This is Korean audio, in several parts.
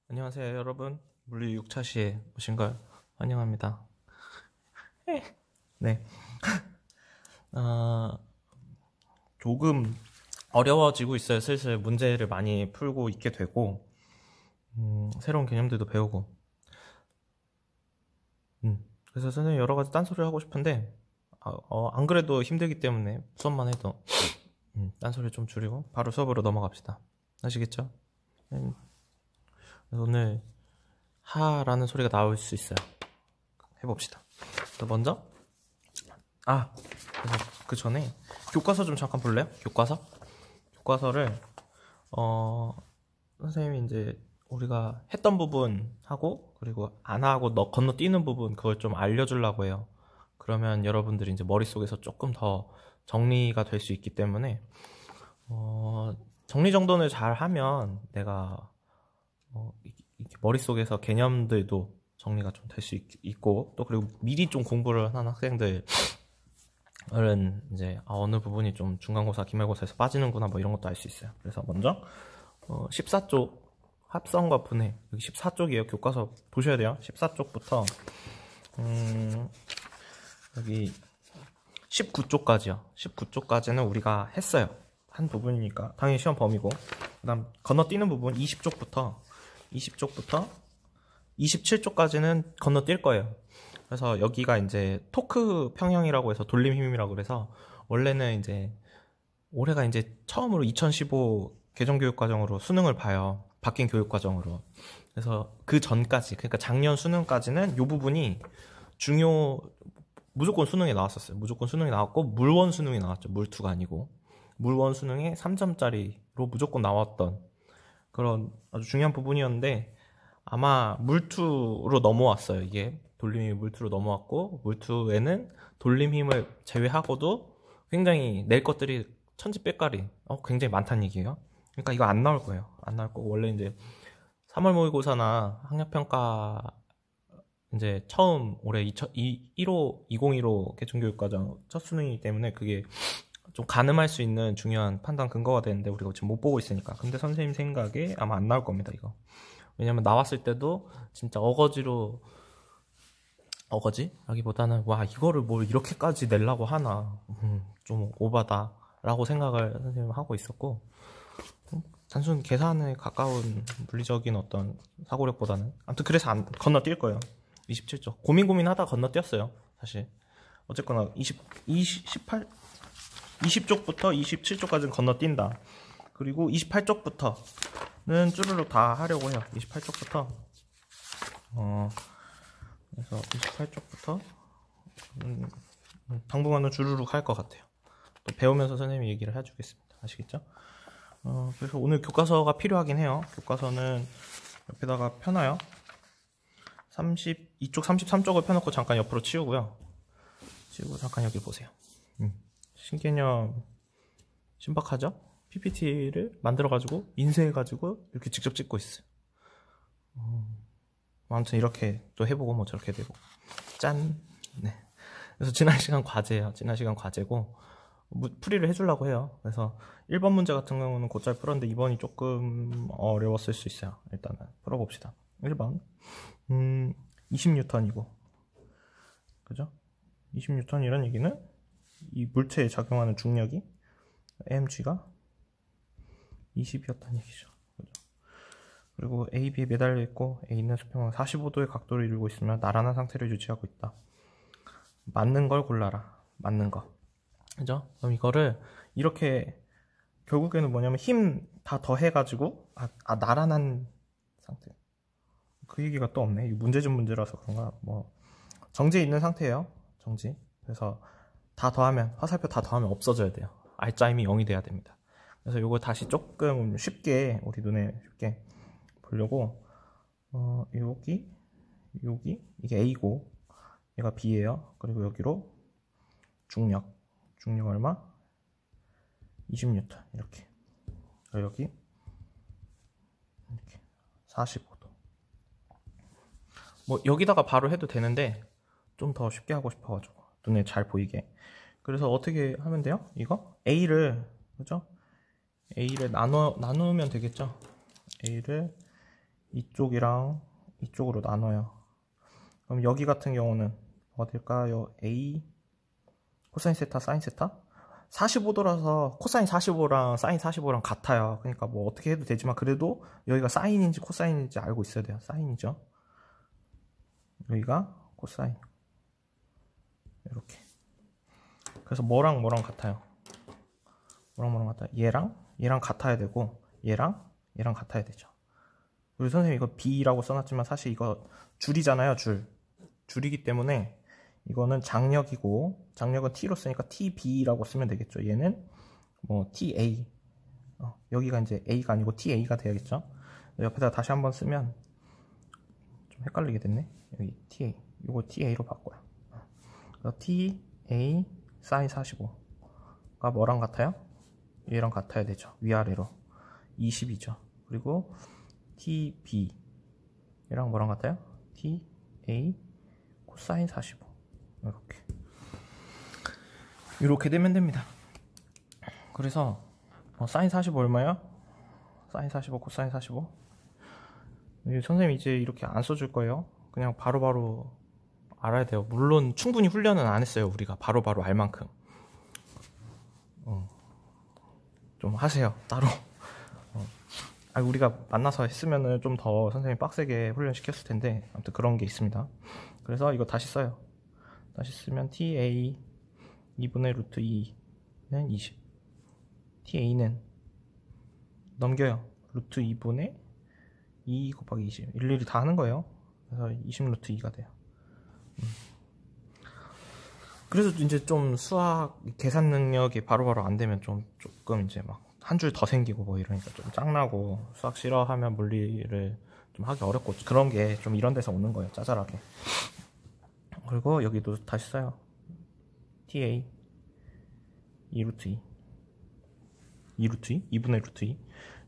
안녕하세요 여러분, 물리 6차시에 오신 걸 환영합니다. 네. 아, 조금 어려워지고 있어요. 슬슬 문제를 많이 풀고 있게 되고 새로운 개념들도 배우고 그래서 선생님 여러 가지 딴소리를 하고 싶은데 안 그래도 힘들기 때문에 수업만 해도 딴소리 좀 줄이고 바로 수업으로 넘어갑시다. 아시겠죠? 음, 그래서 오늘 하라는 소리가 나올 수 있어요. 해봅시다. 그래서 먼저 그래서 그 전에 교과서 좀 잠깐 볼래요? 교과서를 선생님이 이제 우리가 했던 부분 하고 그리고 안 하고 건너뛰는 부분 그걸 좀 알려주려고 해요. 그러면 여러분들이 이제 머릿속에서 조금 더 정리가 될 수 있기 때문에 정리정돈을 잘 하면 내가 이렇게 머릿속에서 개념들도 정리가 좀 될 수 있고 또 그리고 미리 좀 공부를 하는 학생들은 이제 어느 부분이 좀 중간고사, 기말고사에서 빠지는구나 뭐 이런 것도 알 수 있어요. 그래서 먼저 14쪽 합성과 분해, 여기 14쪽이에요. 교과서 보셔야 돼요. 14쪽부터 여기 19쪽까지요. 19쪽까지는 우리가 했어요. 한 부분이니까 당연히 시험 범위고, 그 다음 건너뛰는 부분 20쪽부터 27쪽까지는 건너뛸 거예요. 그래서 여기가 이제 토크 평형이라고 해서 돌림 힘이라고 그래서 원래는 이제 올해가 이제 처음으로 2015 개정교육과정으로 수능을 봐요. 바뀐 교육과정으로. 그래서 그 전까지, 그러니까 작년 수능까지는 이 부분이 무조건 수능에 나왔었어요. 무조건 수능에 나왔고 물원 수능이 나왔죠. 물투가 아니고 물원 수능에 3점짜리로 무조건 나왔던 그런 아주 중요한 부분이었는데 아마 물투로 넘어왔어요. 이게 돌림이 물투로 넘어왔고 물투에는 돌림 힘을 제외하고도 굉장히 낼 것들이 천지백가리 굉장히 많다는 얘기예요. 그러니까 이거 안 나올 거예요. 안 나올 거고 원래 이제 3월 모의고사나 학력평가 이제 처음 올해 2015 개정교육과정 첫 수능이기 때문에 그게 좀 가늠할 수 있는 중요한 판단 근거가 되는데 우리가 지금 못 보고 있으니까. 근데 선생님 생각에 아마 안 나올 겁니다 이거. 왜냐면 나왔을 때도 진짜 어거지로, 어거지라기보다는 와 이거를 뭘 이렇게까지 내려고 하나, 좀 오바다 라고 생각을 선생님 하고 있었고, 단순 계산에 가까운 물리적인 어떤 사고력보다는 아무튼 그래서 건너뛸 거예요. 27쪽 고민하다 건너뛰었어요 사실. 어쨌거나 20쪽부터 27쪽까지는 건너뛴다. 그리고 28쪽부터는 쭈르륵 다 하려고 해요. 28쪽부터 그래서 28쪽부터 당분간은 주르륵 할 것 같아요. 또 배우면서 선생님이 얘기를 해주겠습니다. 아시겠죠? 그래서 오늘 교과서가 필요하긴 해요. 교과서는 옆에다가 펴놔요. 32쪽, 33쪽을 펴놓고 잠깐 옆으로 치우고요. 치우고 잠깐 여기 보세요. 신개념 신박하죠? PPT를 만들어가지고 인쇄해가지고 이렇게 직접 찍고 있어요. 아무튼 이렇게 또 해보고 뭐 저렇게 되고 짠. 네. 그래서 지난 시간 과제예요. 지난 시간 과제고 풀이를 해주려고 해요. 그래서 1번 문제 같은 경우는 곧잘 풀었는데 2번이 조금 어려웠을 수 있어요. 일단은 풀어봅시다. 1번 20뉴턴이고 그죠? 20뉴턴이란 얘기는 이 물체에 작용하는 중력이 mg가 20이었다는 얘기죠. 그죠? 그리고 A, B에 매달려 있고 A는 수평은 45도의 각도를 이루고 있으며 나란한 상태를 유지하고 있다. 맞는 걸 골라라. 맞는 거. 그죠? 그럼 이거를 이렇게 결국에는 뭐냐면 힘 다 더해가지고 나란한 상태. 그 얘기가 또 없네. 이거 문제집 문제라서 그런가. 뭐 정지에 있는 상태예요. 정지. 그래서 다 더하면 화살표 다 더하면 없어져야 돼요. 알짜임이 0이 돼야 됩니다. 그래서 이거 다시 조금 쉽게 우리 눈에 쉽게 보려고 여기 이게 A고 얘가 B예요. 그리고 여기로 중력 얼마? 20뉴턴 이렇게. 여기 이렇게 45도. 뭐 여기다가 바로 해도 되는데 좀 더 쉽게 하고 싶어가지고 눈에 잘 보이게. 그래서 어떻게 하면 돼요? 이거 A를 그죠? A를 나누면 되겠죠? A를 이쪽이랑 이쪽으로 나눠요. 그럼 여기 같은 경우는 뭐가 될까요? A 코사인 세타 사인 세타 45도라서 코사인 45랑 사인 45랑 같아요. 그러니까 뭐 어떻게 해도 되지만 그래도 여기가 사인인지 코사인인지 알고 있어야 돼요. 사인이죠. 여기가 코사인. 이렇게. 그래서 뭐랑 뭐랑 같아요. 뭐랑 같아요. 얘랑 같아야 되고 얘랑 같아야 되죠. 우리 선생님 이거 B라고 써놨지만 사실 이거 줄이잖아요. 줄이기 때문에 이거는 장력이고 장력은 T로 쓰니까 TB라고 쓰면 되겠죠. 얘는 뭐 TA 여기가 이제 A가 아니고 TA가 돼야겠죠. 옆에다 다시 한번 쓰면 좀 헷갈리게 됐네. 여기 TA 이거 TA로 바꿔요. TA 사인 45가 뭐랑 같아요? 얘랑 같아야 되죠. 위아래로 20이죠. 그리고 TB 얘랑 뭐랑 같아요? TA 코사인 45 이렇게 되면 됩니다. 그래서 사인 45 얼마야? 사인 45 코사인 45 선생님 이제 이렇게 안 써줄 거예요. 그냥 바로바로 알아야 돼요. 물론 충분히 훈련은 안 했어요. 우리가 바로바로 알 만큼 좀 하세요. 따로 우리가 만나서 했으면은 좀 더 선생님이 빡세게 훈련시켰을 텐데 아무튼 그런 게 있습니다. 그래서 이거 다시 써요. 다시 쓰면 TA 2분의 루트 2는 20 TA는 넘겨요. 루트 2분의 2 곱하기 20 일일이 다 하는 거예요. 그래서 20 루트 2가 돼요. 그래서 이제 좀 수학 계산 능력이 바로바로 안 되면 조금 이제 막 한 줄 더 생기고 뭐 이러니까 좀 짱나고 수학 싫어하면 물리를 좀 하기 어렵고 그런 게 좀 이런 데서 오는 거예요. 짜잘하게. 그리고 여기도 다시 써요. TA 2 루트 2 2 루트 2 2분의 루트 2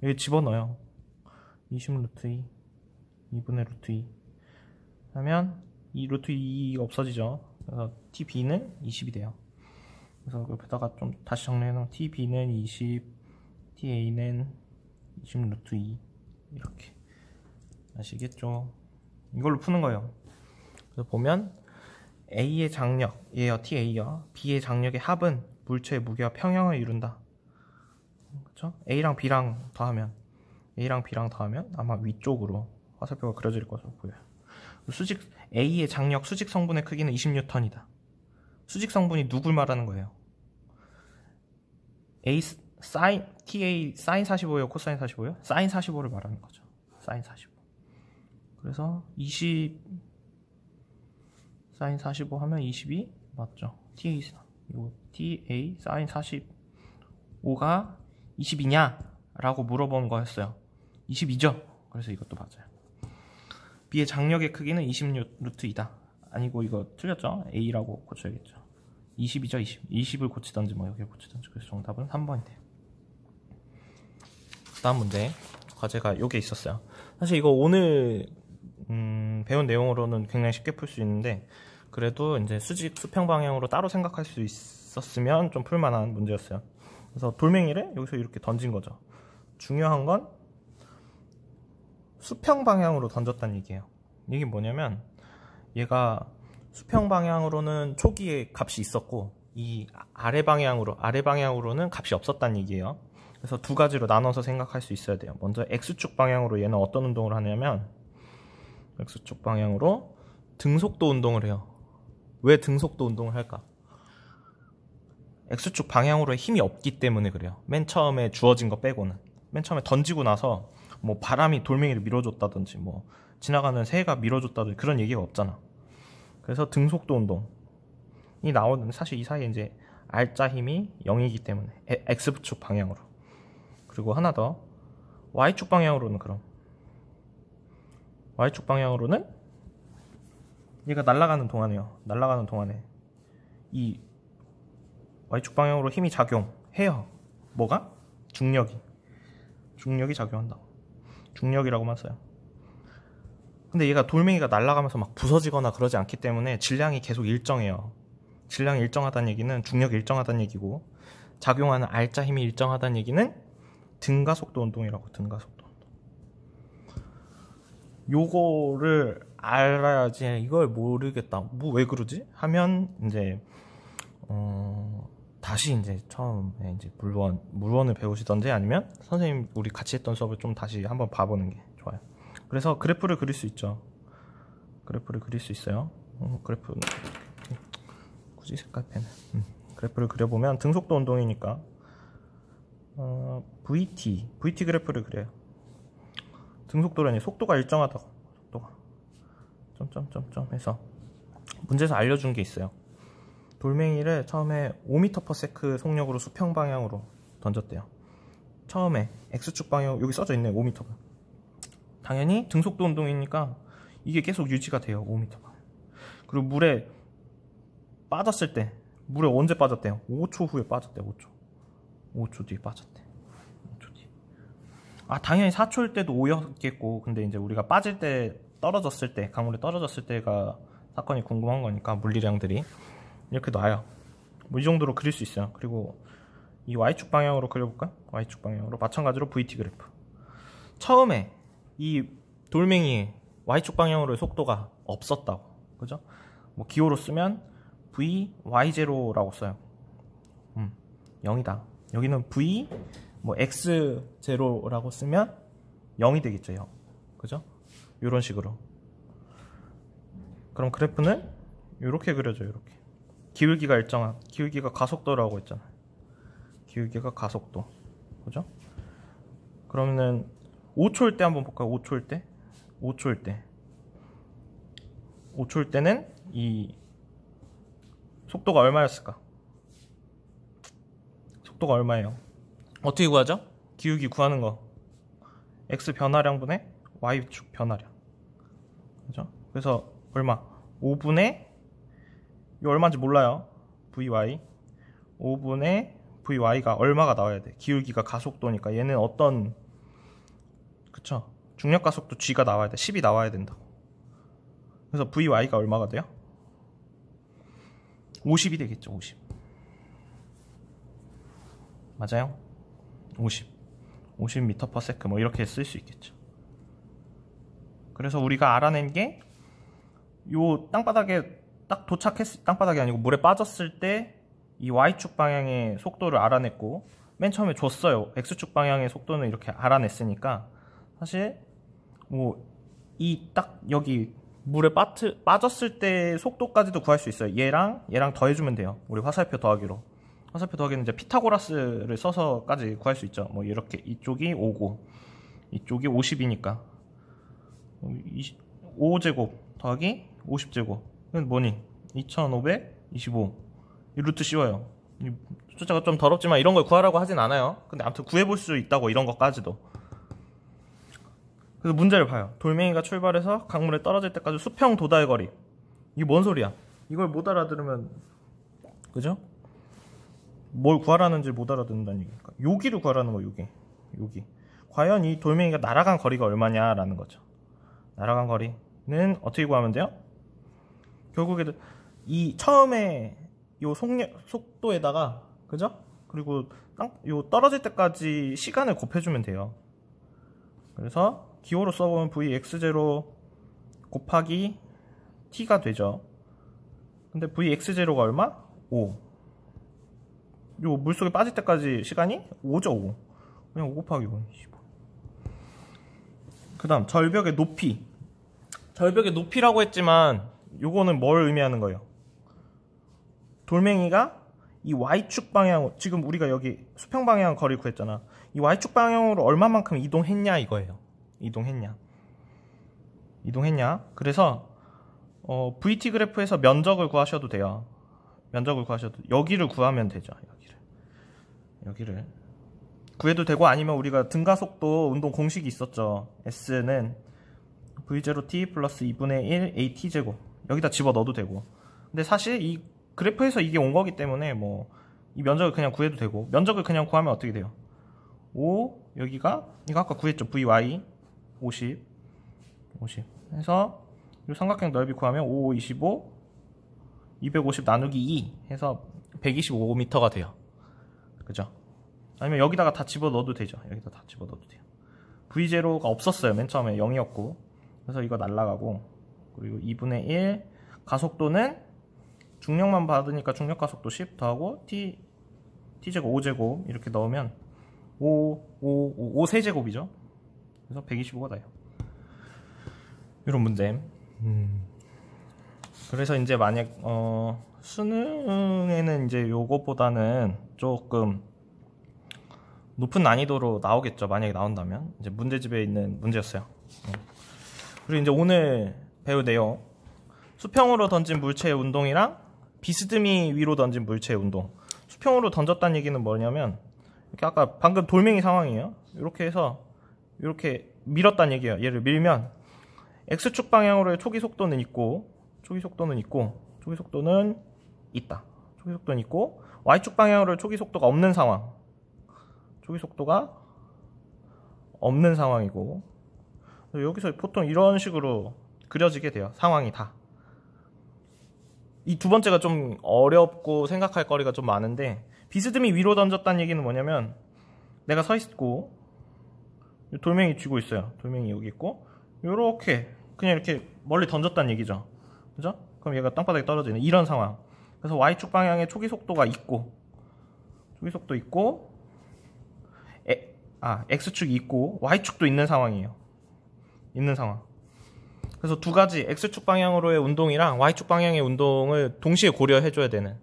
여기 집어넣어요. 20 루트 2 2분의 루트 2 하면 2 루트 2가 없어지죠. 그래서 TB는 20이 돼요. 그래서 옆에다가 좀 다시 정리해놓으면 TB는 20 TA는 20 루트 2 이렇게 아시겠죠? 이걸로 푸는 거예요. 그래서 보면 A의 장력 얘요 TA요 B의 장력의 합은 물체의 무게와 평형을 이룬다. 그렇죠? A랑 B랑 더하면 아마 위쪽으로 화살표가 그려질 것으로 보여요. 수직 A의 장력 수직 성분의 크기는 20N이다. 수직 성분이 누굴 말하는 거예요? A 사인 TA 사인 45예요, 코사인 45예요? 사인 45를 말하는 거죠. 사인 45. 그래서 20 사인 45 하면 22 맞죠? TA 사인 45가 20이냐? 라고 물어본 거였어요. 22죠? 그래서 이것도 맞아요. B의 장력의 크기는 20 루트 2다. 아니고 이거 틀렸죠? A라고 고쳐야겠죠. 20이죠? 20을 고치던지 뭐 여기를 고치던지. 그래서 정답은 3번인데요. 다음 문제 과제가 요게 있었어요. 사실 이거 오늘 배운 내용으로는 굉장히 쉽게 풀 수 있는데 그래도 이제 수직 수평 방향으로 따로 생각할 수 있었으면 좀 풀만한 문제였어요. 그래서 돌멩이를 여기서 이렇게 던진 거죠. 중요한 건 수평 방향으로 던졌다는 얘기예요. 이게 뭐냐면 얘가 수평 방향으로는 초기에 값이 있었고 이 아래 방향으로는 값이 없었다는 얘기예요. 그래서 두 가지로 나눠서 생각할 수 있어야 돼요. 먼저 X축 방향으로 얘는 어떤 운동을 하냐면 X축 방향으로 등속도 운동을 해요. 왜 등속도 운동을 할까? X축 방향으로의 힘이 없기 때문에 그래요. 맨 처음에 주어진 거 빼고는. 맨 처음에 던지고 나서 뭐 바람이 돌멩이를 밀어줬다든지 뭐 지나가는 새가 밀어줬다든지 그런 얘기가 없잖아. 그래서 등속도 운동이 나오는 사실 이 사이에 이제 R자 힘이 0이기 때문에 X축 방향으로. 그리고 하나 더 Y축 방향으로는 그럼 Y축 방향으로는 얘가 날아가는 동안에 이 Y축 방향으로 힘이 작용해요. 뭐가? 중력이 작용한다. 중력이라고만 써요. 근데 얘가 돌멩이가 날아가면서 막 부서지거나 그러지 않기 때문에 질량이 계속 일정해요. 질량이 일정하다는 얘기는 중력이 일정하다는 얘기고 작용하는 R자 힘이 일정하다는 얘기는 등가속도 운동이라고. 등가속도 운동. 요거를 알아야지. 이걸 모르겠다. 뭐 왜 그러지? 하면 이제 다시 이제 처음에 이제 물원을 배우시던지 아니면 선생님 우리 같이 했던 수업을 좀 다시 한번 봐보는 게 좋아요. 그래서 그래프를 그릴 수 있죠. 그래프를 그릴 수 있어요. 그래프 굳이 색깔 펜. 그래프를 그려보면 등속도 운동이니까 VT 그래프를 그려요. 등속도라니 속도가 일정하다고. 속도가 점점점점 해서 문제에서 알려준 게 있어요. 돌멩이를 처음에 5m/s 속력으로 수평 방향으로 던졌대요. 처음에 X축 방향 여기 써져 있네. 5m가. 당연히 등속도 운동이니까 이게 계속 유지가 돼요. 5m. 그리고 물에 빠졌을 때 물에 언제 빠졌대요? 5초 후에 빠졌대. 5초 뒤에 빠졌대. 5초 뒤에. 당연히 4초일 때도 5였겠고, 근데 이제 우리가 빠질 때 떨어졌을 때, 강물에 떨어졌을 때가 사건이 궁금한 거니까 물리량들이 이렇게 놔요. 뭐 이 정도로 그릴 수 있어요. 그리고 이 Y축 방향으로 그려볼까? Y축 방향으로 마찬가지로 VT 그래프. 처음에 이 돌멩이의 Y축 방향으로의 속도가 없었다고. 그죠? 뭐 기호로 쓰면 VY0라고 써요. 0이다. 여기는 V 뭐 X0라고 쓰면 0이 되겠죠. 0. 그죠? 이런 식으로. 그럼 그래프는 이렇게 그려져요. 이렇게. 기울기가 일정한, 기울기가 가속도라고 했잖아요. 기울기가 가속도. 그죠? 그러면은 5초일 때 한번 볼까요? 5초일 때. 5초일 때는 이 속도가 얼마였을까? 속도가 얼마예요? 어떻게 구하죠? 기울기 구하는 거. X 변화량분의 Y축 변화량. 그죠? 그래서 얼마? 5분의 이거 얼마인지 몰라요. VY 5분의 VY가 얼마가 나와야 돼? 기울기가 가속도니까 얘는 어떤 그쵸? 중력 가속도 G가 나와야 돼. 10이 나와야 된다고. 그래서 VY가 얼마가 돼요? 50이 되겠죠. 50 맞아요? 50m/s 뭐 이렇게 쓸 수 있겠죠. 그래서 우리가 알아낸 게 요 땅바닥에 딱 땅바닥이 아니고 물에 빠졌을 때 이 Y축 방향의 속도를 알아냈고, 맨 처음에 줬어요. X축 방향의 속도는 이렇게 알아냈으니까 사실 뭐 이 딱 여기 물에 빠졌을 때 속도까지도 구할 수 있어요. 얘랑 더해주면 돼요. 우리 화살표 더하기로. 화살표 더하기는 이제 피타고라스를 써서까지 구할 수 있죠. 뭐 이렇게 이쪽이 5고 이쪽이 50이니까 5제곱 더하기 50제곱 이건 뭐니? 2525. 이 루트 씌워요. 이 숫자가 좀 더럽지만 이런 걸 구하라고 하진 않아요. 근데 아무튼 구해볼 수 있다고, 이런 것까지도. 그래서 문제를 봐요. 돌멩이가 출발해서 강물에 떨어질 때까지 수평 도달 거리. 이게 뭔 소리야? 이걸 못 알아들으면, 그죠? 뭘 구하라는지 못 알아듣는다는 얘기니까. 여기를 구하라는 거예요. 여기. 과연 이 돌멩이가 날아간 거리가 얼마냐라는 거죠. 날아간 거리는 어떻게 구하면 돼요? 결국에 이 처음에 요 속도에다가, 그죠? 그리고 요 떨어질 때까지 시간을 곱해주면 돼요. 그래서 기호로 써보면 Vx0 곱하기 t가 되죠. 근데 Vx0가 얼마? 5. 요 물속에 빠질 때까지 시간이 5죠. 5. 그냥 5 곱하기 5. 15. 그 다음 절벽의 높이. 절벽의 높이라고 했지만 요거는 뭘 의미하는 거예요? 돌멩이가 이 Y축 방향, 지금 우리가 여기 수평 방향 거리 구했잖아. 이 Y축 방향으로 얼마만큼 이동했냐 이거예요. 이동했냐. 그래서 VT 그래프에서 면적을 구하셔도 돼요. 여기를 구하면 되죠. 여기를 구해도 되고, 아니면 우리가 등가속도 운동 공식이 있었죠. S는 V0t 플러스 2분의 1 AT제곱. 여기다 집어넣어도 되고. 근데 사실 이 그래프에서 이게 온 거기 때문에 뭐 이 면적을 그냥 구해도 되고, 면적을 그냥 구하면 어떻게 돼요? 5, 여기가 이거 아까 구했죠. VY 50 해서 이 삼각형 넓이 구하면 5, 25 250 나누기 2 해서 125m가 돼요. 그죠? 아니면 여기다가 다 집어넣어도 되죠. V0가 없었어요. 맨 처음에 0이었고 그래서 이거 날라가고, 그리고 2분의 1 가속도는 중력만 받으니까 중력 가속도 10 더하고 t제곱 5제곱 이렇게 넣으면 5 세제곱이죠. 그래서 125가 나요. 이런 문제. 그래서 이제 만약 수능에는 이제 요것보다는 조금 높은 난이도로 나오겠죠. 만약에 나온다면. 이제 문제집에 있는 문제였어요. 그리고 이제 오늘 배울 내용, 수평으로 던진 물체의 운동이랑 비스듬히 위로 던진 물체의 운동. 수평으로 던졌다는 얘기는 뭐냐면, 이렇게 아까 방금 돌멩이 상황이에요. 이렇게 해서 이렇게 밀었다는 얘기예요. 얘를 밀면 X축 방향으로의 초기 속도는 있고, 초기 속도는 있다. 초기 속도는 있고, Y축 방향으로의 초기 속도가 없는 상황. 초기 속도가 없는 상황이고, 여기서 보통 이런 식으로 그려지게 돼요. 상황이 다. 이 두 번째가 좀 어렵고 생각할 거리가 좀 많은데, 비스듬히 위로 던졌다는 얘기는 뭐냐면, 내가 서 있고 돌멩이 쥐고 있어요. 돌멩이 여기 있고 요렇게 그냥 이렇게 멀리 던졌다는 얘기죠. 그죠? 그럼 얘가 땅바닥에 떨어지는 이런 상황. 그래서 Y축 방향에 초기 속도가 있고, 초기 속도 있고, X축이 있고 Y축도 있는 상황이에요. 있는 상황. 그래서 두 가지 X축 방향으로의 운동이랑 Y축 방향의 운동을 동시에 고려해 줘야 되는.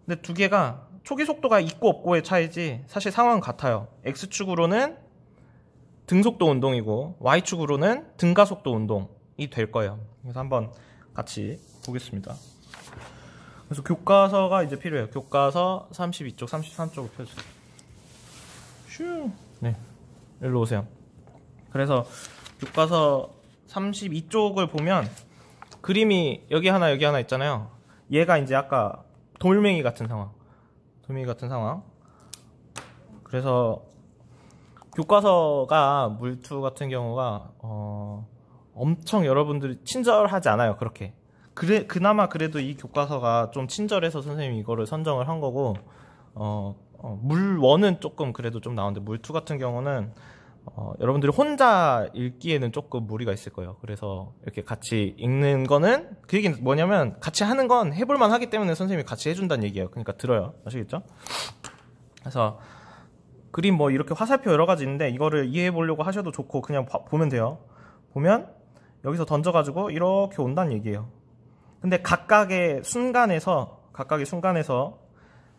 근데 두 개가 초기 속도가 있고 없고의 차이지 사실 상황은 같아요. X축으로는 등속도 운동이고 Y축으로는 등가속도 운동이 될 거예요. 그래서 한번 같이 보겠습니다. 그래서 교과서가 이제 필요해요. 교과서 32쪽, 33쪽을 펴주세요. 슈. 네. 일로 오세요. 그래서 교과서 32쪽을 보면 그림이 여기 하나 있잖아요. 얘가 이제 아까 돌멩이 같은 상황. 그래서 교과서가 물투 같은 경우가 엄청 여러분들이 친절하지 않아요. 그렇게. 그나마 그래도 이 교과서가 좀 친절해서 선생님이 이거를 선정을 한 거고, 물원은 조금 그래도 좀 나오는데, 물투 같은 경우는 여러분들이 혼자 읽기에는 조금 무리가 있을 거예요. 그래서 이렇게 같이 읽는 거는, 그 얘기는 뭐냐면 같이 하는 건 해볼만 하기 때문에 선생님이 같이 해준다는 얘기예요. 그러니까 들어요. 아시겠죠? 그래서 그림 뭐 이렇게 화살표 여러 가지 있는데 이거를 이해해 보려고 하셔도 좋고 그냥 보면 돼요. 보면 여기서 던져가지고 이렇게 온다는 얘기예요. 근데 각각의 순간에서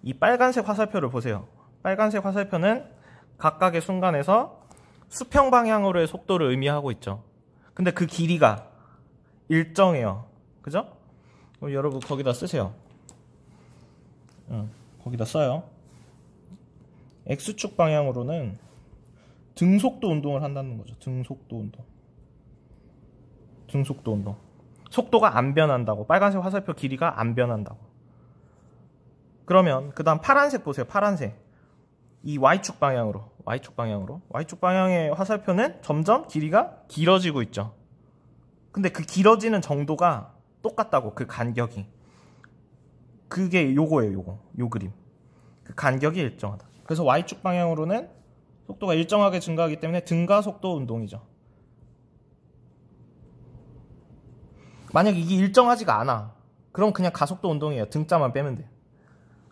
이 빨간색 화살표를 보세요. 빨간색 화살표는 각각의 순간에서 수평 방향으로의 속도를 의미하고 있죠. 근데 그 길이가 일정해요. 그죠? 여러분 거기다 쓰세요. 거기다 써요. X축 방향으로는 등속도 운동을 한다는 거죠. 등속도 운동. 속도가 안 변한다고. 빨간색 화살표 길이가 안 변한다고. 그러면 그 다음 파란색 보세요. 파란색. 이 Y축 방향으로. Y축 방향의 화살표는 점점 길이가 길어지고 있죠. 근데 그 길어지는 정도가 똑같다고. 그 간격이. 그게 요거예요. 요 그림. 그 간격이 일정하다. 그래서 Y축 방향으로는 속도가 일정하게 증가하기 때문에 등가속도 운동이죠. 만약 이게 일정하지가 않아. 그럼 그냥 가속도 운동이에요. 등자만 빼면 돼요.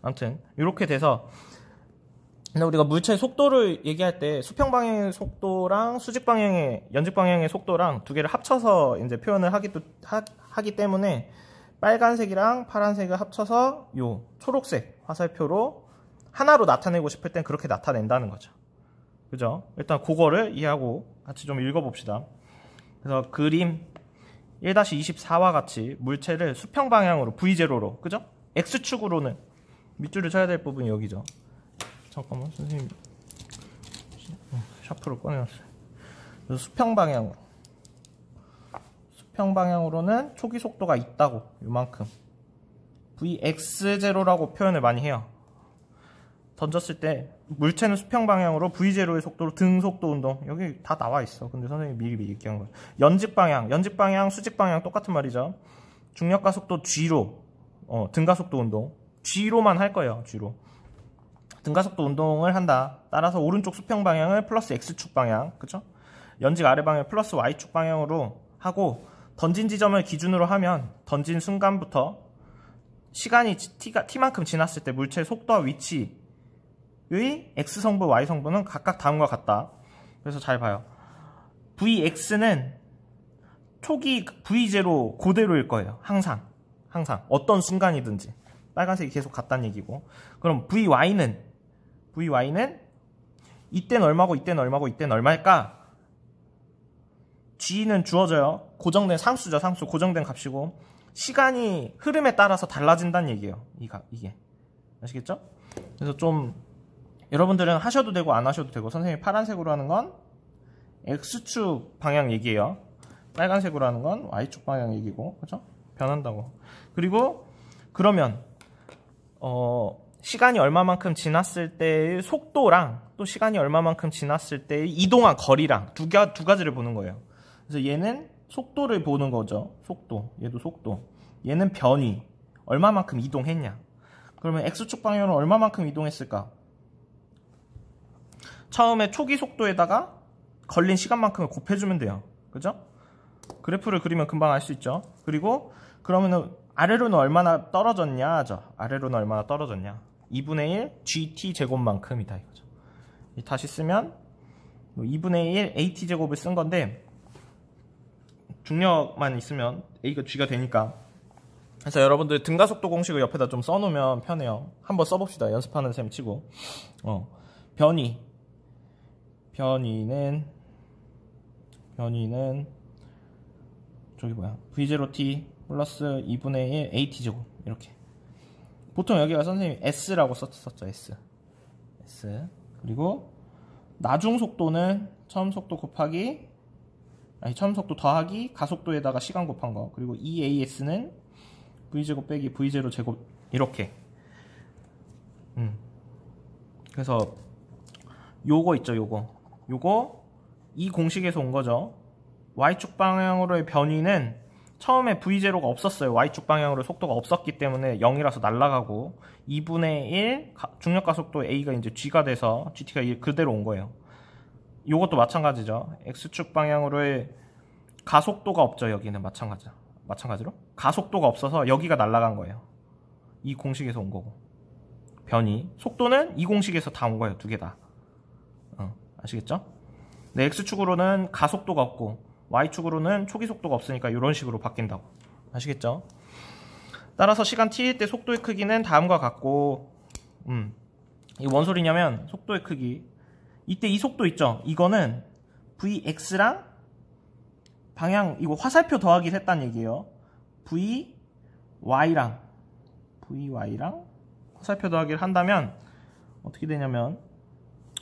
아무튼 이렇게 돼서, 근데 우리가 물체의 속도를 얘기할 때 수평 방향의 속도랑 수직 방향의 연직 방향의 속도랑 두 개를 합쳐서 이제 표현을 하기 때문에 빨간색이랑 파란색을 합쳐서 요 초록색 화살표로 하나로 나타내고 싶을 땐 그렇게 나타낸다는 거죠. 그죠? 일단 그거를 이해하고 같이 좀 읽어봅시다. 그래서 그림 1-24와 같이 물체를 수평 방향으로 V0로, 그죠? X축으로는 밑줄을 쳐야 될 부분이 여기죠. 잠깐만, 선생님 샤프를 꺼내놨어요. 그래서 수평 방향으로는 초기 속도가 있다고. 요만큼 Vx0라고 표현을 많이 해요. 던졌을 때 물체는 수평 방향으로 V0의 속도로 등속도 운동. 여기 다 나와 있어. 근데 선생님이 미리 얘기한 거예요. 연직 방향, 수직 방향 똑같은 말이죠. 중력가 속도 G로 등가속도 운동. G로만 할 거예요. G로. 등가속도 운동을 한다. 따라서 오른쪽 수평 방향을 플러스 X축 방향, 그쵸? 연직 아래 방향 플러스 Y축 방향으로 하고 던진 지점을 기준으로 하면 던진 순간부터 시간이 t만큼 지났을 때 물체의 속도와 위치의 x성분, y성분은 각각 다음과 같다. 그래서 잘 봐요. vx는 초기 v0 그대로일 거예요. 항상 어떤 순간이든지 빨간색이 계속 같다는 얘기고, 그럼 vy는 이때는 얼마고 이때는 얼마고 이때는 얼마일까? g는 주어져요. 고정된 상수죠. 상수 고정된 값이고 시간이 흐름에 따라서 달라진다는 얘기예요. 이게 아시겠죠? 그래서 좀 여러분들은 하셔도 되고 안 하셔도 되고, 선생님이 파란색으로 하는 건 x축 방향 얘기예요. 빨간색으로 하는 건 y축 방향 얘기고, 그죠? 변한다고. 그리고 그러면 시간이 얼마만큼 지났을 때의 속도랑 또 시간이 얼마만큼 지났을 때의 이동한 거리랑 두 가지를 보는 거예요. 그래서 얘는 속도를 보는 거죠. 속도. 얘도 속도. 얘는 변이. 얼마만큼 이동했냐. 그러면 x축 방향으로 얼마만큼 이동했을까? 처음에 초기 속도에다가 걸린 시간만큼을 곱해주면 돼요. 그죠? 그래프를 그리면 금방 알 수 있죠. 그리고 그러면은 아래로는 얼마나 떨어졌냐? 아래로는 얼마나 떨어졌냐? 2분의 1 gt 제곱만큼이다 이거죠. 다시 쓰면 2분의 1 at 제곱을 쓴 건데, 중력만 있으면 a가 g가 되니까. 그래서 여러분들 등가속도 공식을 옆에다 좀 써놓으면 편해요. 한번 써봅시다. 연습하는 셈 치고. 변이는 저기 뭐야, v0t 플러스 2분의 1 at 제곱. 이렇게. 보통 여기가 선생님이 s라고 썼죠. s. 그리고 나중 속도는 처음 속도 더하기 가속도에다가 시간 곱한 거. 그리고 EAS는 V제곱 빼기 V0 제곱. 이렇게. 그래서 요거 있죠. 요거 이 공식에서 온 거죠. Y축 방향으로의 변이는 처음에 V0가 없었어요. Y축 방향으로 속도가 없었기 때문에 0이라서 날아가고, 2분의 1 중력 가속도 A가 이제 G가 돼서 GT가 그대로 온 거예요. 요것도 마찬가지죠. X축 방향으로의 가속도가 없죠. 여기는 마찬가지로 가속도가 없어서 여기가 날아간 거예요. 이 공식에서 온 거고. 변이 속도는 이 공식에서 다 온 거예요. 두 개 다. 아시겠죠? 네, X축으로는 가속도가 없고 Y축으로는 초기 속도가 없으니까 이런 식으로 바뀐다고. 아시겠죠? 따라서 시간 t일 때 속도의 크기는 다음과 같고, 이게 뭔 소리냐면, 속도의 크기, 이때 이 속도 있죠? 이거는 Vx랑 방향, 이거 화살표 더하기 했다는 얘기예요. Vy랑 화살표 더하기를 한다면 어떻게 되냐면,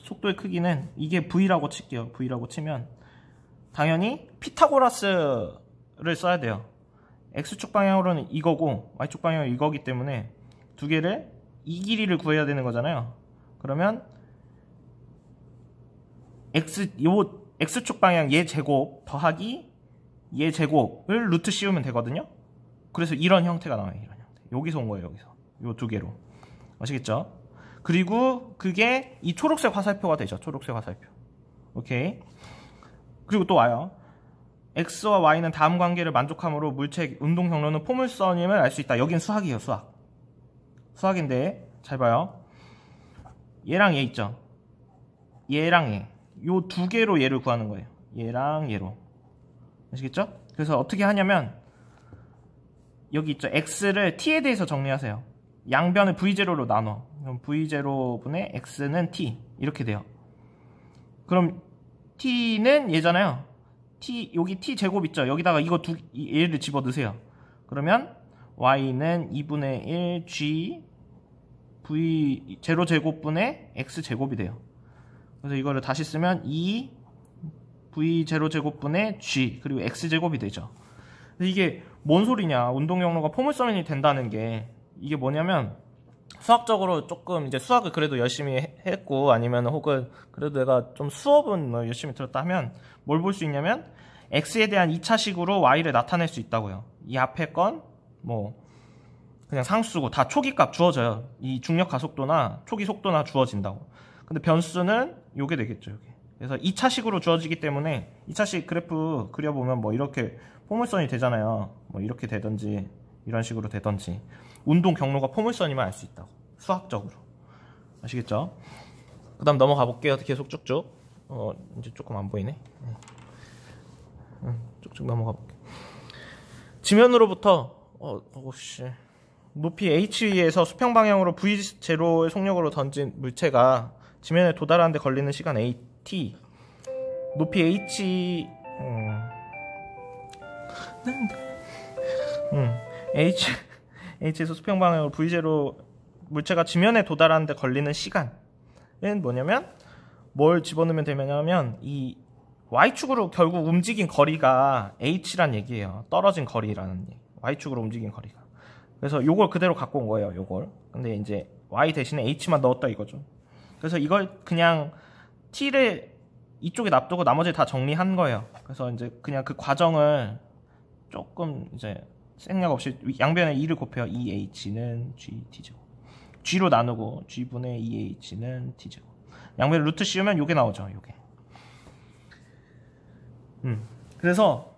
속도의 크기는 이게 V라고 칠게요. V라고 치면 당연히 피타고라스를 써야 돼요. X축 방향으로는 이거고 Y축 방향은 이거기 때문에 두 개를 이 길이를 구해야 되는 거잖아요. 그러면 X축 방향 얘 제곱 더하기 얘 제곱을 루트 씌우면 되거든요. 그래서 이런 형태가 나와요. 이런 형태. 여기서 온 거예요. 여기서. 요 두 개로. 아시겠죠? 그리고 그게 이 초록색 화살표가 되죠. 초록색 화살표. 오케이. 그리고 또 와요. X와 Y는 다음 관계를 만족함으로 물체의 운동 경로는 포물선임을 알 수 있다. 여긴 수학이에요. 수학인데 잘 봐요. 얘랑 얘 있죠. 얘랑 얘. 요 두 개로 얘를 구하는 거예요. 얘랑 얘로. 아시겠죠? 그래서 어떻게 하냐면 여기 있죠. X를 T에 대해서 정리하세요. 양변을 V0로 나눠. 그럼 V0분의 X는 T. 이렇게 돼요. 그럼 T는 얘잖아요. 여기 T 제곱 있죠. 여기다가 얘를 집어 넣으세요. 그러면 Y는 2분의 1 G V0 제곱분의 X 제곱이 돼요. 그래서 이거를 다시 쓰면 2 V0 제곱분의 G 그리고 X 제곱이 되죠. 근데 이게 뭔 소리냐. 운동 경로가 포물선이 된다는 게 이게 뭐냐면, 수학적으로 조금 이제 수학을 그래도 열심히 했고, 아니면 혹은 그래도 내가 좀 수업은 열심히 들었다 하면 뭘 볼 수 있냐면, X에 대한 2차식으로 Y를 나타낼 수 있다고요. 이 앞에 건 뭐 그냥 상수고 다 초기값 주어져요. 이 중력 가속도나 초기 속도나 주어진다고. 근데 변수는 요게 되겠죠. 요게. 그래서 2차식으로 주어지기 때문에 2차식 그래프 그려보면 뭐 이렇게 포물선이 되잖아요. 뭐 이렇게 되든지 이런 식으로 되든지 운동 경로가 포물선이면 알 수 있다고. 수학적으로. 아시겠죠? 그 다음 넘어가 볼게요. 계속 쭉쭉. 이제 조금 안 보이네. 쭉쭉 넘어가 볼게요. 지면으로부터 높이 h에서 수평 방향으로 v0의 속력으로 던진 물체가 지면에 도달하는데 걸리는 시간 at, 높이 h에서 수평 방향으로 v0 물체가 지면에 도달하는데 걸리는 시간은 뭐냐면 뭘 집어넣으면 되냐면 이 y축으로 결국 움직인 거리가 h란 얘기예요. 떨어진 거리라는 얘기. y축으로 움직인 거리가. 그래서 요걸 그대로 갖고 온 거예요. 요걸. 근데 이제 y 대신에 h만 넣었다 이거죠. 그래서 이걸 그냥 t를 이쪽에 놔두고 나머지 다 정리한 거예요. 그래서 이제 그냥 그 과정을 조금 이제 생략 없이 양변에 2를 곱해요. 2h는 gt죠. g로 나누고 g분의 2h는 t죠. 양변에 루트 씌우면 요게 나오죠. 요게. 그래서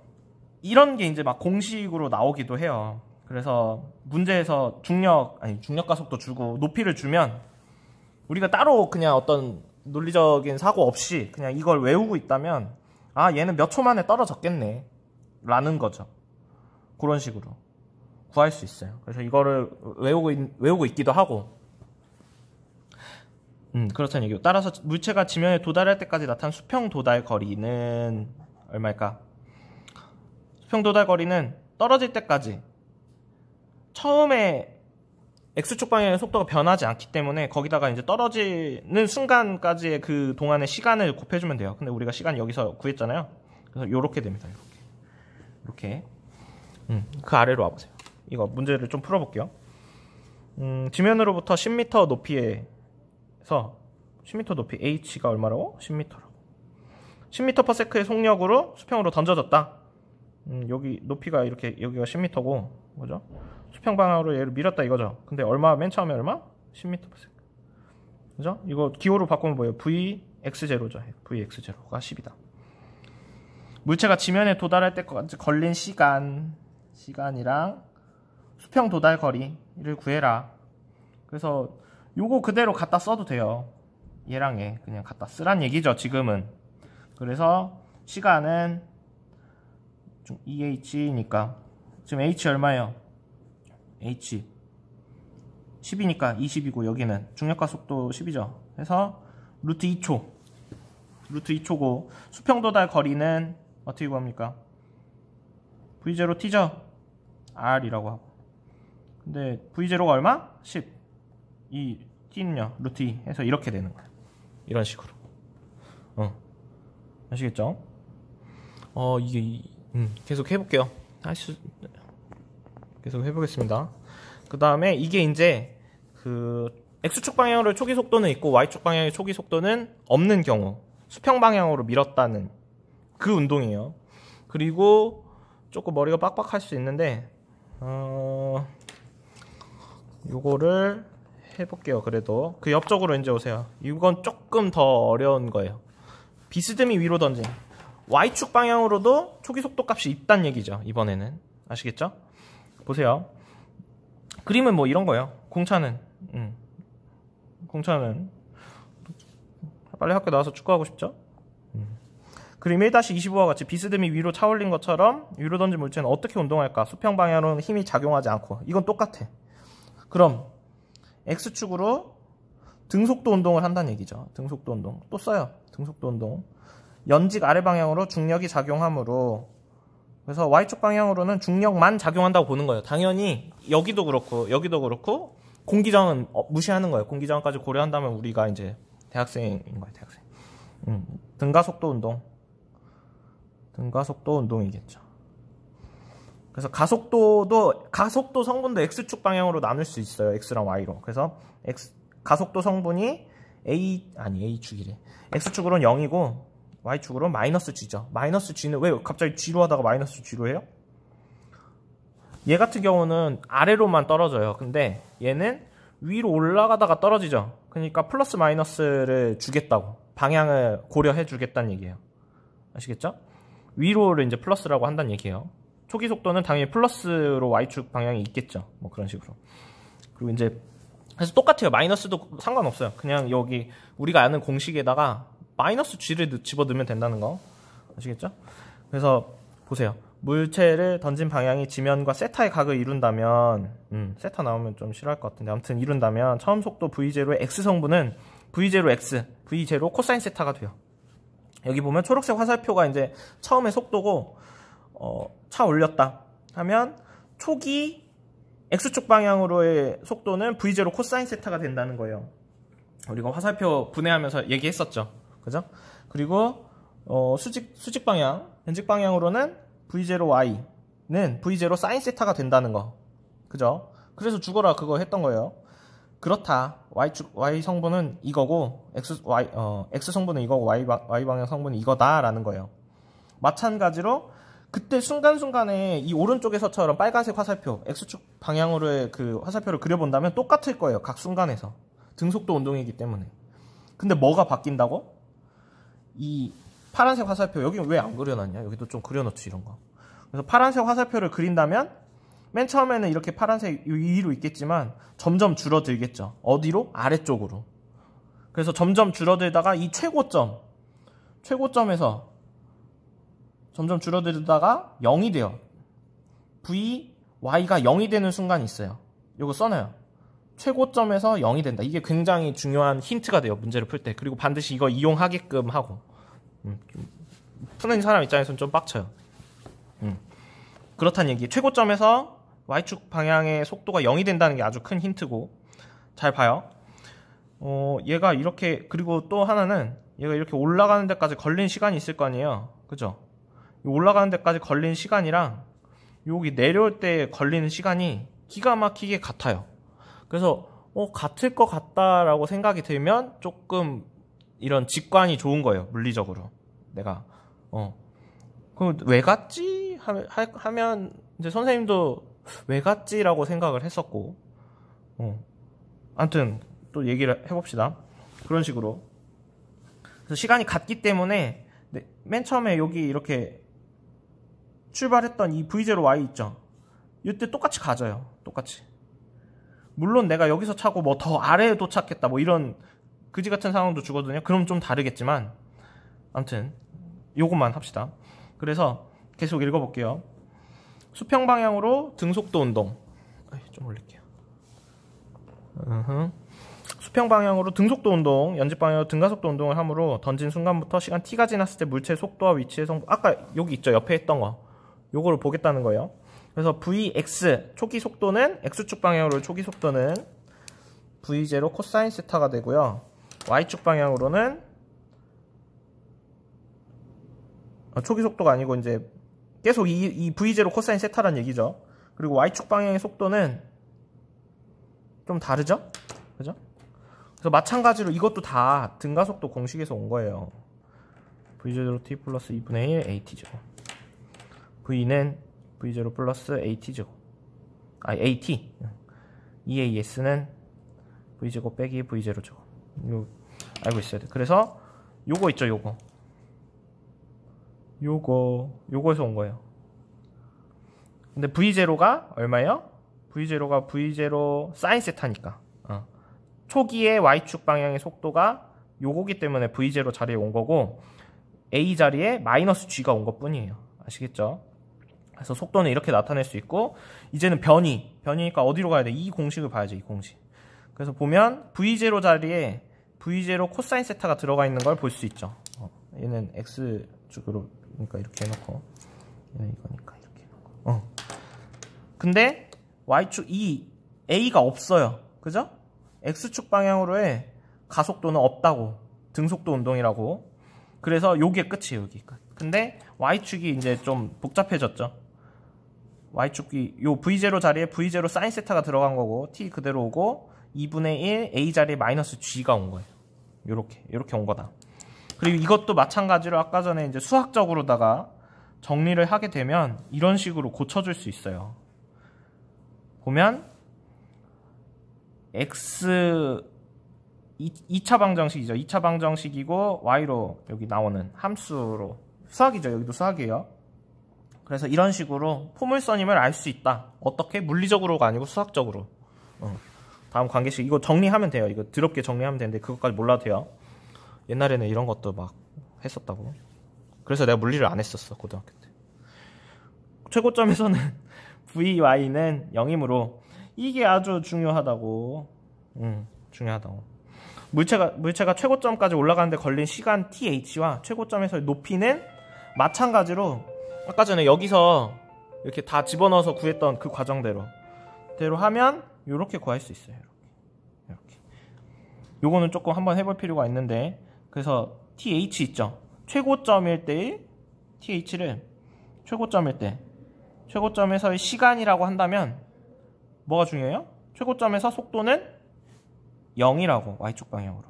이런 게 이제 막 공식으로 나오기도 해요. 그래서 문제에서 중력 가속도 주고 높이를 주면 우리가 따로 그냥 어떤 논리적인 사고 없이 그냥 이걸 외우고 있다면 아 얘는 몇 초 만에 떨어졌겠네 라는 거죠. 그런 식으로 구할 수 있어요. 그래서 이거를 외우고 있기도 하고 그렇다는 얘기고, 따라서 물체가 지면에 도달할 때까지 나타난 수평 도달 거리는 얼마일까? 수평 도달 거리는 떨어질 때까지 처음에 x축 방향의 속도가 변하지 않기 때문에 거기다가 이제 떨어지는 순간까지의 그 동안의 시간을 곱해주면 돼요. 근데 우리가 시간 여기서 구했잖아요. 그래서 요렇게 됩니다. 이렇게. 그 아래로 와보세요. 이거 문제를 좀 풀어볼게요. 지면으로부터 10m 높이에서 10m 높이 h가 얼마라고? 10m라고. 10m/s의 속력으로 수평으로 던져졌다. 여기 높이가 이렇게 여기가 10m고, 그죠? 수평 방향으로 얘를 밀었다 이거죠. 근데 얼마? 맨 처음에 얼마? 10m/s. 그죠? 이거 기호로 바꾸면 뭐예요? vx0죠. vx0가 10이다. 물체가 지면에 도달할 때까지 걸린 시간이랑 수평 도달 거리를 구해라. 그래서 요거 그대로 갖다 써도 돼요. 얘랑 얘 그냥 갖다 쓰란 얘기죠, 지금은. 그래서 시간은 2h니까 지금 h 얼마예요? h 10이니까 20이고 여기는 중력과 속도 10이죠. 그래서 루트 2초고 수평 도달 거리는 어떻게 구합니까? v0t죠? r이라고 하고. 근데 v0가 얼마? 10. 이 t는요? 루트 2 해서 이렇게 되는 거예요. 이런 식으로. 아시겠죠? 이게 계속 해볼게요. 계속 해보겠습니다. 그 다음에 이게 이제 그 x축 방향으로 초기 속도는 있고 y축 방향의 초기 속도는 없는 경우 수평 방향으로 밀었다는 그 운동이에요. 그리고 조금 머리가 빡빡할 수 있는데 요거를 해볼게요. 그래도 그 옆쪽으로 이제 오세요. 이건 조금 더 어려운 거예요. 비스듬히 위로 던진 y축 방향으로도 초기 속도 값이 있다는 얘기죠. 이번에는 아시겠죠? 보세요. 그림은 뭐 이런 거예요. 공차는 빨리 학교 나와서 축구하고 싶죠? 그림 1-25와 같이 비스듬히 위로 차올린 것처럼 위로 던진 물체는 어떻게 운동할까? 수평 방향으로는 힘이 작용하지 않고. 이건 똑같아. 그럼 X축으로 등속도 운동을 한다는 얘기죠. 등속도 운동. 또 써요. 등속도 운동. 연직 아래 방향으로 중력이 작용하므로, 그래서 Y축 방향으로는 중력만 작용한다고 보는 거예요. 당연히 여기도 그렇고 공기저항은 무시하는 거예요. 공기저항까지 고려한다면 우리가 이제 대학생인 거예요. 대학생. 등가속도 운동이겠죠. 그래서 가속도 성분도 X축 방향으로 나눌 수 있어요. X랑 Y로. 그래서 가속도 성분이 A축이래. X축으로는 0이고 Y축으로는 마이너스 G죠. 마이너스 G는 왜 갑자기 G로 하다가 마이너스 G로 해요? 얘 같은 경우는 아래로만 떨어져요. 근데 얘는 위로 올라가다가 떨어지죠. 그러니까 플러스 마이너스를 주겠다고. 방향을 고려해 주겠다는 얘기예요. 아시겠죠? 위로를 이제 플러스라고 한다는 얘기예요. 초기 속도는 당연히 플러스로 y축 방향이 있겠죠. 뭐 그런 식으로. 그리고 이제 그래서 똑같아요. 마이너스도 상관없어요. 그냥 여기 우리가 아는 공식에다가 마이너스 g를 집어넣으면 된다는 거. 아시겠죠? 그래서 보세요. 물체를 던진 방향이 지면과 세타의 각을 이룬다면 세타 나오면 좀 싫어할 것 같은데 아무튼 이룬다면 처음 속도 v0의 x성분은 v0 x, v0 코사인 세타가 돼요. 여기 보면 초록색 화살표가 이제 처음에 속도고 차 올렸다 하면 초기 x축 방향으로의 속도는 v0 코사인 세타가 된다는 거예요. 우리가 화살표 분해하면서 얘기했었죠. 그죠? 그리고 수직 방향, 변직 방향으로는 v0y는 v0 사인 세타가 된다는 거. 그죠? 그래서 죽어라 그거 했던 거예요. 그렇다. y 성분은 이거고 x 성분은 이거고 y 방향 성분은 이거다라는 거예요. 마찬가지로 그때 순간순간에 이 오른쪽에서처럼 빨간색 화살표 x축 방향으로의 그 화살표를 그려본다면 똑같을 거예요. 각 순간에서. 등속도 운동이기 때문에. 근데 뭐가 바뀐다고? 이 파란색 화살표 여기 왜 안 그려놨냐? 여기도 좀 그려놓지 이런 거. 그래서 파란색 화살표를 그린다면 맨 처음에는 이렇게 파란색 위로 있겠지만 점점 줄어들겠죠. 어디로? 아래쪽으로. 그래서 점점 줄어들다가 이 최고점에서 점점 줄어들다가 0이 돼요. y가 0이 되는 순간이 있어요. 이거 써놔요. 최고점에서 0이 된다. 이게 굉장히 중요한 힌트가 돼요. 문제를 풀 때. 그리고 반드시 이거 이용하게끔 하고. 푸는 사람 입장에서는 좀 빡쳐요. 그렇다는 얘기. 최고점에서 y축 방향의 속도가 0이 된다는 게 아주 큰 힌트고. 잘 봐요. 얘가 이렇게, 그리고 또 하나는 얘가 이렇게 올라가는 데까지 걸린 시간이 있을 거 아니에요. 그죠? 올라가는 데까지 걸린 시간이랑 여기 내려올 때 걸리는 시간이 기가 막히게 같아요. 그래서 같을 것 같다라고 생각이 들면 조금 이런 직관이 좋은 거예요. 물리적으로. 내가 그럼 왜 같지? 하면 이제 선생님도 왜 같지라고 생각을 했었고 아무튼 또 얘기를 해봅시다. 그런 식으로. 그래서 시간이 같기 때문에 맨 처음에 여기 이렇게 출발했던 이 v0y 있죠. 이때 똑같이 가져요. 똑같이. 물론 내가 여기서 차고 뭐 더 아래에 도착했다 뭐 이런 그지 같은 상황도 주거든요. 그럼 좀 다르겠지만 아무튼 요것만 합시다. 그래서 계속 읽어볼게요. 수평 방향으로 등속도 운동. 좀 올릴게요. 수평 방향으로 등속도 운동, 연집 방향으로 등가속도 운동을 함으로 던진 순간부터 시간 t가 지났을 때 물체의 속도와 위치의 성분, 아까 여기 있죠. 옆에 했던 거. 요거를 보겠다는 거예요. 그래서 vx, 초기 속도는 x축 방향으로 초기 속도는 v0 코사인 세타가 되고요. y축 방향으로는 초기 속도가 아니고 이제 계속 이 v0 코사인 세타란 얘기죠. 그리고 y축 방향의 속도는 좀 다르죠? 그죠? 그래서 마찬가지로 이것도 다 등가속도 공식에서 온 거예요. v0 t 플러스 2분의 1 at죠. v는 v0 플러스 at죠. at. eas는 v제곱 빼기 v0죠. 이거 알고 있어야 돼. 그래서 요거 있죠, 요거에서 온 거예요. 근데 v0가 얼마예요? v0가 v0 사인 세타니까. 초기의 y축 방향의 속도가 요거기 때문에 v0 자리에 온 거고 a 자리에 마이너스 g가 온 것 뿐이에요. 아시겠죠? 그래서 속도는 이렇게 나타낼 수 있고 이제는 변이니까 어디로 가야 돼? 이 공식을 봐야죠. 이 공식. 그래서 보면 v0 자리에 v0 코사인 세타가 들어가 있는 걸 볼 수 있죠. 얘는 x축으로 그러니까 이렇게 해놓고 얘는 이거니까 이렇게 해놓고 근데 y축 a가 없어요. 그죠? x축 방향으로의 가속도는 없다고. 등속도 운동이라고. 그래서 요게 끝이에요. 여기. 근데 y축이 이제 좀 복잡해졌죠. y축이 요 v0 자리에 v0 사인 세타가 들어간 거고 t 그대로 오고 2분의 1 a 자리에 마이너스 g가 온 거예요. 요렇게 온 거다. 그리고 이것도 마찬가지로 아까 전에 이제 수학적으로다가 정리를 하게 되면 이런 식으로 고쳐줄 수 있어요. 보면 x 2차 방정식이죠. 2차 방정식이고 y로 여기 나오는 함수로 수학이죠. 여기도 수학이에요. 그래서 이런 식으로 포물선임을 알 수 있다. 어떻게? 물리적으로가 아니고 수학적으로. 다음 관계식 이거 정리하면 돼요. 이거 더럽게 정리하면 되는데 그것까지 몰라도 돼요. 옛날에는 이런 것도 막 했었다고. 그래서 내가 물리를 안 했었어 고등학교 때. 최고점에서는 VY는 0이므로 이게 아주 중요하다고. 중요하다고. 물체가 최고점까지 올라가는데 걸린 시간 TH와 최고점에서의 높이는 마찬가지로 아까 전에 여기서 이렇게 다 집어넣어서 구했던 그 과정대로 하면 이렇게 구할 수 있어요. 이렇게. 요거는 조금 한번 해볼 필요가 있는데 그래서 TH 있죠. 최고점일 때의 TH를 최고점에서의 시간이라고 한다면 뭐가 중요해요? 최고점에서 속도는 0이라고 Y축 방향으로.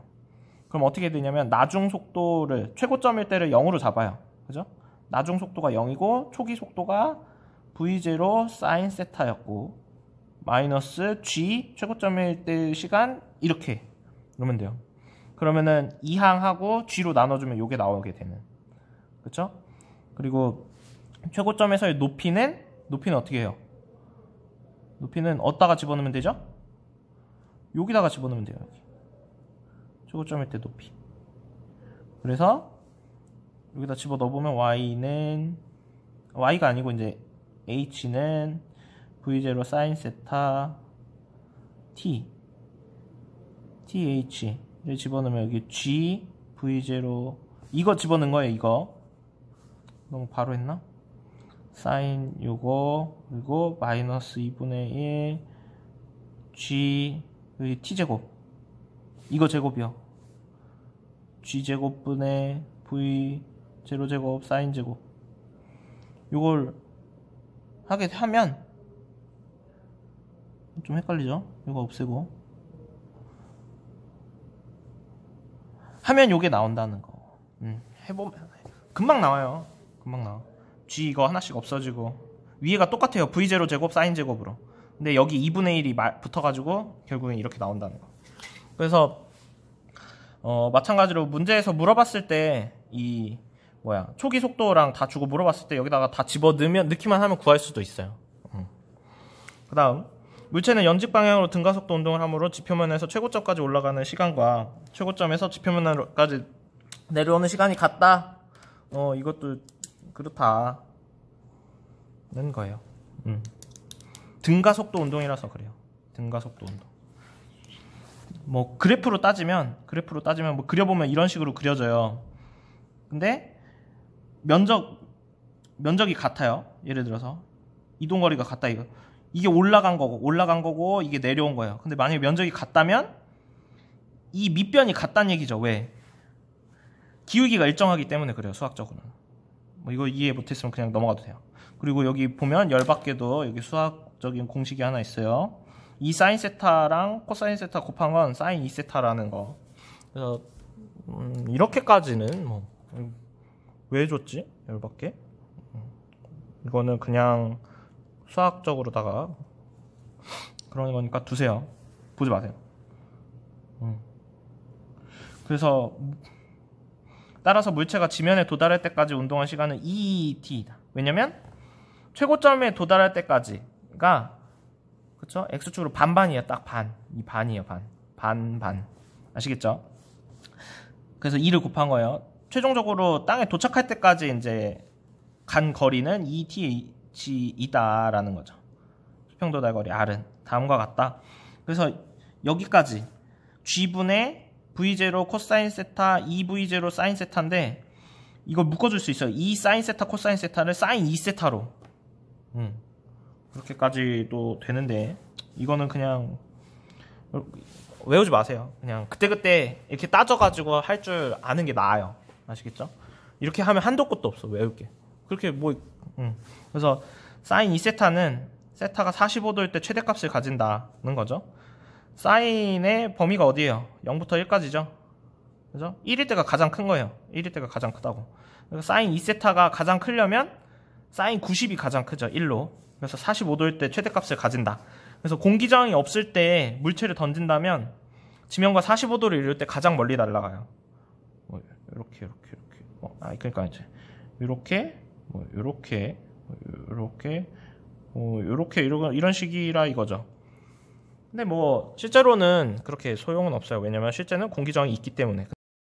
그럼 어떻게 되냐면 나중 속도를 최고점일 때를 0으로 잡아요. 그죠? 나중 속도가 0이고 초기 속도가 V0 사인 세타였고 마이너스 G 최고점일 때 시간 이렇게 그러면 돼요. 그러면은 2항하고 G로 나눠주면 이게 나오게 되는. 그쵸? 그리고 최고점에서의 높이는 어떻게 해요? 높이는 어디다가 집어넣으면 되죠? 여기다가 집어넣으면 돼요. 여기. 최고점일 때 높이. 그래서 여기다 집어넣어보면 Y가 아니고 이제 H는 V0 사인 세타 TH를 집어넣으면 여기 G V0 이거 집어넣은 거예요. 이거 너무 바로 했나? 사인 요거 그리고 마이너스 2분의 1 G 여기 T제곱 이거 제곱이요. G제곱분의 V0제곱 사인제곱 요걸 하게 하면 좀 헷갈리죠? 이거 없애고 하면 요게 나온다는 거. 해보면 금방 나와요. 금방 나와. G 이거 하나씩 없어지고 위에가 똑같아요. V0 제곱 사인 제곱으로. 근데 여기 2분의 1이 붙어가지고 결국엔 이렇게 나온다는 거. 그래서 마찬가지로 문제에서 물어봤을 때 이 초기 속도랑 다 주고 물어봤을 때 여기다가 다 집어 넣기만 하면 구할 수도 있어요. 그 다음 물체는 연직 방향으로 등가속도 운동을 하므로 지표면에서 최고점까지 올라가는 시간과 최고점에서 지표면까지 내려오는 시간이 같다. 이것도 그렇다는 거예요. 등가속도 운동이라서 그래요. 등가속도 운동. 뭐 그래프로 따지면 뭐 그려보면 이런 식으로 그려져요. 근데 면적이 같아요. 예를 들어서 이동거리가 같다 이거. 이게 올라간 거고 이게 내려온 거예요. 근데 만약에 면적이 같다면 이 밑변이 같다는 얘기죠. 왜? 기울기가 일정하기 때문에 그래요. 수학적으로는. 뭐 이거 이해 못했으면 그냥 넘어가도 돼요. 그리고 여기 보면 열받게도 여기 수학적인 공식이 하나 있어요. 이 사인 세타랑 코사인 세타 곱한 건 사인 2세타라는 거. 그래서 이렇게까지는 뭐 왜 줬지? 열받게. 이거는 그냥 수학적으로다가 그런 거니까 두세요. 보지 마세요. 그래서 따라서 물체가 지면에 도달할 때까지 운동한 시간은 2t이다. 왜냐면 최고점에 도달할 때까지가 그쵸? x축으로 반반이에요. 딱 반. 이 반이에요. 반. 아시겠죠? 그래서 2를 곱한 거예요. 최종적으로 땅에 도착할 때까지 이제 간 거리는 2th이다라는 거죠. 수평 도달 거리 R은 다음과 같다. 그래서 여기까지 G분의 V0 코사인 세타 2V0 사인 세타인데 이걸 묶어줄 수 있어요. 2 사인 세타 코사인 세타를 사인 2세타로 그렇게까지도 되는데 이거는 그냥 외우지 마세요. 그냥 그때그때 이렇게 따져가지고 할 줄 아는 게 나아요. 아시겠죠? 이렇게 하면 한도 끝도 없어. 외울 게. 그렇게 그래서 사인 2세타는 세타가 45도일 때 최대값을 가진다는 거죠. 사인의 범위가 어디예요? 0부터 1까지죠. 그죠? 1일 때가 가장 큰 거예요. 1일 때가 가장 크다고. 그래서 사인 2세타가 가장 크려면 사인 90이 가장 크죠. 1로. 그래서 45도일 때 최대값을 가진다. 그래서 공기저항이 없을 때 물체를 던진다면 지면과 45도를 이룰 때 가장 멀리 날아가요. 뭐 이렇게 그러니까 이제 이렇게 이렇게 이런 식이라 이거죠. 근데 뭐 실제로는 그렇게 소용은 없어요. 왜냐면 실제는 공기 저항이 있기 때문에.